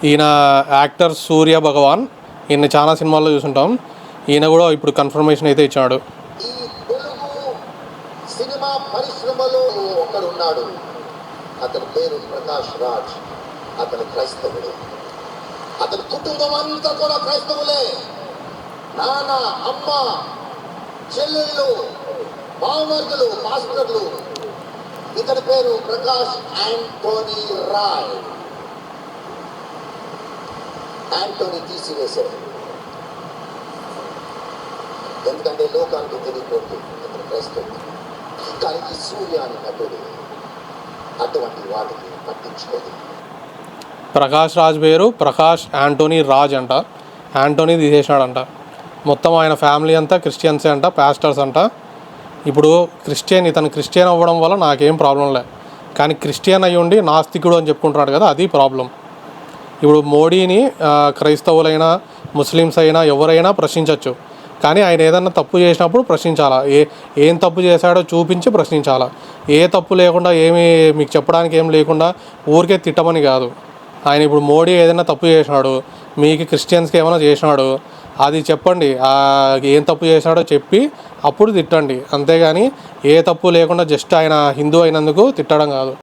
ఈయన యాక్టర్ సూర్య భగవాన్, ఈయన చాలా సినిమాల్లో చూసుంటాం. ఈయన కూడా ఇప్పుడు కన్ఫర్మేషన్ అయితే ఇచ్చాడు. ఈ తెలుగు సినిమా పరిశ్రమలో ఒకడున్నాడు, అతని పేరు ప్రకాష్ రాజ్. అతను క్రైస్తవుడు. అతని కుటుంబం అంతా కూడా క్రైస్తవులే. నాన్న, అమ్మ, చెల్లెళ్ళు, బావమరుదులు, పాస్టర్లు. ఇతని పేరు ప్రకాష్ యాంటోనీ రాయ్. యాంటోనీ తీసివేశాడు, ఎందుకంటే లోకానికి తెలియకూడదు అతను క్రైస్తవుడు. కానీ ఈ సూర్య అని నటుడు అటువంటి వాటిని పట్టించుకోదు. ప్రకాష్ రాజ్ పేరు ప్రకాష్ యాంటోనీ రాజ్ అంట. యాంటోనీ తీసేసినాడంట. మొత్తం ఆయన ఫ్యామిలీ అంతా క్రిస్టియన్సే అంట, పాస్టర్స్ అంట. ఇప్పుడు ఇతను క్రిస్టియన్ అవ్వడం వల్ల నాకేం ప్రాబ్లం లే, కానీ క్రిస్టియన్ అయ్యి ఉండి నాస్తికుడు అని చెప్పుకుంటున్నాడు కదా, అది ప్రాబ్లం. ఇప్పుడు మోడీని క్రైస్తవులైనా ముస్లిమ్స్ అయినా ఎవరైనా ప్రశ్నించవచ్చు, కానీ ఆయన ఏదన్నా తప్పు చేసినప్పుడు ప్రశ్నించాలా. ఏం తప్పు చేశాడో చూపించి ప్రశ్నించాలా. ఏ తప్పు లేకుండా ఏమీ మీకు చెప్పడానికి ఏం లేకుండా ఊరికే తిట్టమని కాదు. ఆయన ఇప్పుడు మోడీ ఏదైనా తప్పు చేసినాడు, మీకు క్రిస్టియన్స్కి ఏమైనా చేసినాడు, అది చెప్పండి. ఏం తప్పు చేసినాడో చెప్పి అప్పుడు తిట్టండి, అంతేగాని ఏ తప్పు లేకుండా జస్ట్ ఆయన హిందూ అయినందుకు తిట్టడం కాదు.